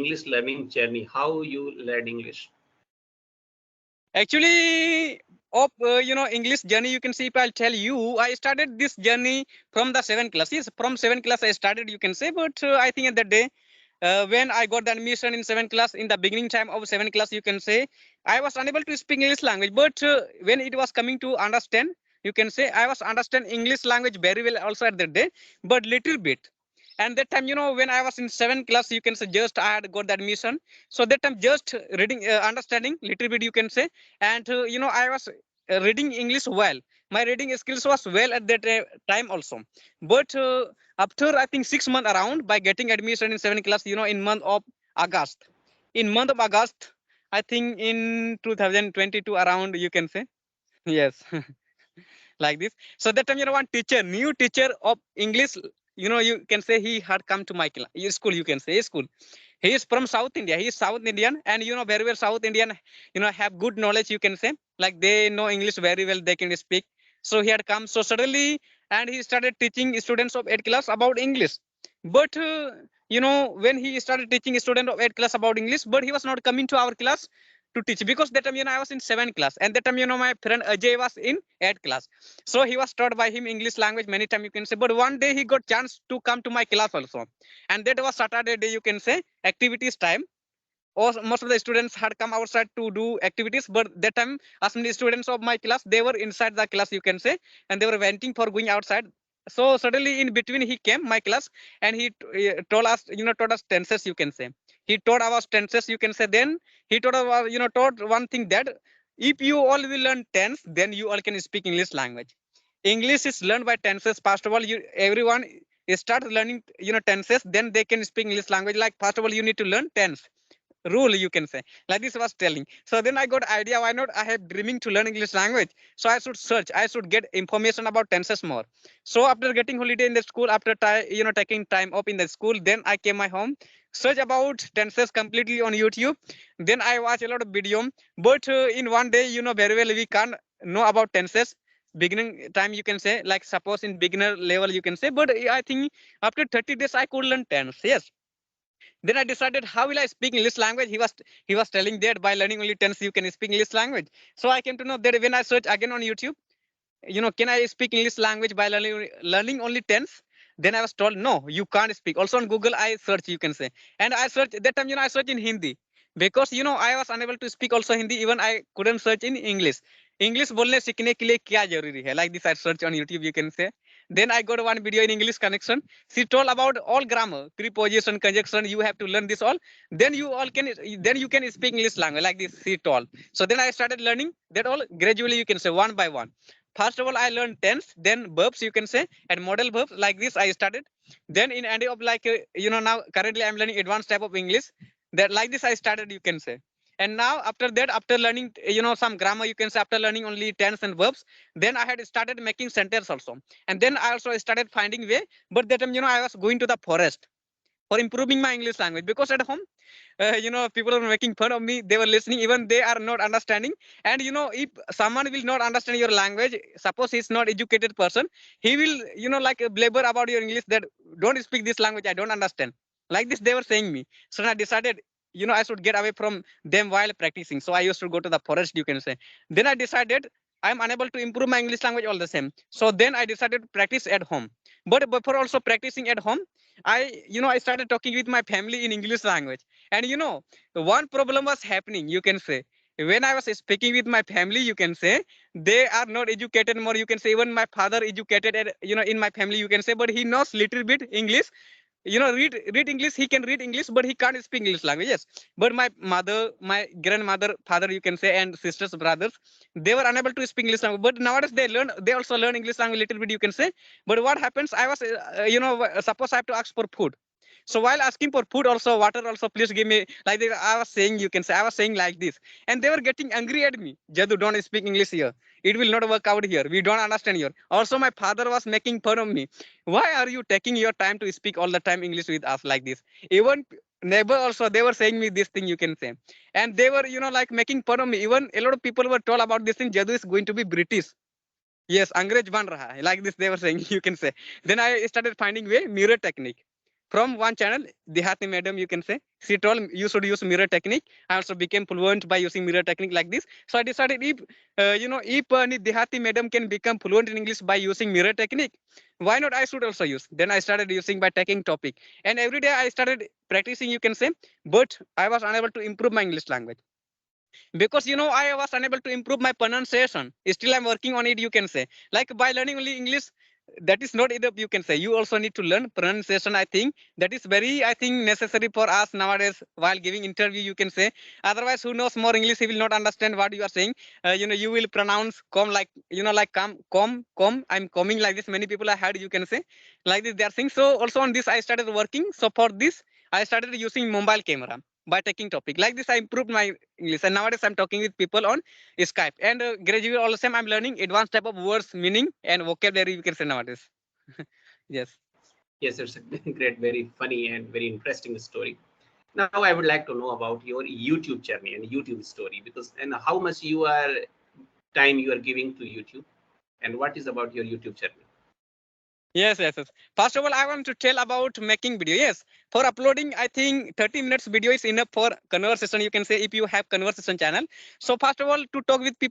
English learning journey, how you learned English? Actually, of English journey, you can see if I'll tell you, I started this journey from the 7th class. Yes, from 7th class I started, you can say, but I think at that day, when I got the admission in 7th class, in the beginning time of 7th class, you can say, I was unable to speak English language. But when it was coming to understand, you can say, I was understand English language very well also at that day, but little bit. And that time, when I was in 7th class, you can say, just I had got the admission. So that time, just reading, understanding little bit, you can say. And, I was reading English well. My reading skills was well at that time also. But after, I think, 6 months around, by getting admission in 7th class, in month of August. In month of August, I think in 2022 around, you can say. Yes. Like this. So that time, one teacher, new teacher of English, you can say he had come to my school, you can say school. He is from South India. He is South Indian, and very well South Indian, have good knowledge, you can say. Like they know English very well, they can speak. So he had come so suddenly, and he started teaching students of 8th class about English. But when he started teaching student of 8th class about English, but he was not coming to our class to teach, because that time I was in 7th class, and that time my friend Ajay was in 8th class. So he was taught by him English language many times, you can say. But one day he got chance to come to my class also, and that was Saturday day, you can say, activities time. Or most of the students had come outside to do activities, but that time as many students of my class, they were inside the class, you can say, and they were waiting for going outside. So suddenly in between he came my class, and he taught us tenses, you can say. He taught us tenses, you can say. Then he taught us, taught one thing, that if you all will learn tense, then you all can speak English language. English is learned by tenses. First of all, everyone start learning tenses, then they can speak English language. Like first of all, you need to learn tense rule, you can say. Like this was telling. So then I got idea, why not, I have dreaming to learn English language. So I should search, I should get information about tenses more. So after getting holiday in the school, after taking time off in the school, then I came my home, search about tenses completely on YouTube. Then I watch a lot of video. But in one day, very well, we can't know about tenses beginning time, you can say. Like suppose in beginner level, you can say. But I think after 30 days I could learn tense. Yes. Then I decided, how will I speak English language? He was telling that by learning only tense you can speak English language. So I came to know that when I search again on YouTube, can I speak English language by learning only tense? Then I was told, no, you can't speak. Also on Google I search, you can say, and I search that time, I search in Hindi, because I was unable to speak also Hindi. Even I couldn't search in English. English बोलने सीखने के लिए क्या जरूरी है? Like this I search on YouTube, you can say. Then I got one video in English connection. She told about all grammar, preposition, conjunction. You have to learn this all. Then you can speak English language, like this. She told. So then I started learning that all gradually. You can say one by one. First of all, I learned tense, then verbs, you can say, and model verbs. Like this, I started. Then in end of like now currently I'm learning advanced type of English. That like this I started, you can say. And now after that, after learning some grammar, you can say, after learning only tense and verbs, then I had started making sentence also. And then I also started finding way. But that time I was going to the forest for improving my English language, because at home people are making fun of me. They were listening, even they are not understanding. And if someone will not understand your language, suppose he's not educated person, he will like blabber about your English, that don't speak this language, I don't understand. Like this they were saying me. So I decided I should get away from them while practicing. So I used to go to the forest, you can say. Then I decided I'm unable to improve my English language all the same. So then I decided to practice at home. But before also practicing at home, I started talking with my family in English language. And one problem was happening, you can say. When I was speaking with my family, you can say, they are not educated more, you can say. Even my father educated at, in my family, you can say, but he knows little bit English. Read English, he can read English, but he can't speak English language. Yes. But my mother, my grandmother, father, you can say, and sisters, brothers, they were unable to speak English language. But nowadays they also learn English language little bit, you can say. But what happens, I was suppose I have to ask for food. So while asking for food also, water also, please give me, like I was saying, you can say, I was saying like this. And they were getting angry at me. Jadu, don't speak English here, it will not work out here, we don't understand here. Also my father was making fun of me. Why are you taking your time to speak all the time English with us, like this? Even neighbor also, they were saying me this thing, you can say. And they were like making fun of me. Even a lot of people were told about this thing, Jadu is going to be British. Yes, Angrez ban raha hai. Like this they were saying, you can say. Then I started finding way mirror technique. from one channel, Dihati madam, you can say, she told you should use mirror technique. I also became fluent by using mirror technique like this. So I decided if if Dihati madam can become fluent in English by using mirror technique, why not I should also use? Then I started using by taking topic, and every day I started practicing, you can say, but I was unable to improve my English language because I was unable to improve my pronunciation. Still I'm working on it, you can say. Like by learning only English, that is not enough, you can say. You also need to learn pronunciation. I think that is very, I think, necessary for us nowadays while giving interview, you can say. Otherwise, who knows more English, he will not understand what you are saying. You will pronounce com like, like com, I'm coming like this. Many people I heard, you can say, like this they are saying. So also on this I started working. So for this I started using mobile camera by taking topic like this. I improved my English, and nowadays I'm talking with people on Skype. And gradually also I'm learning advanced type of words, meaning and vocabulary, you can say, nowadays. Yes. Yes, it's a great, very funny and very interesting story. Now I would like to know about your YouTube journey and YouTube story, because and how much time you are giving to YouTube, and what is about your YouTube journey. Yes. First of all, I want to tell about making video. Yes, for uploading, I think 30 minutes video is enough for conversation. You can say if you have conversation channel. So first of all, to talk with people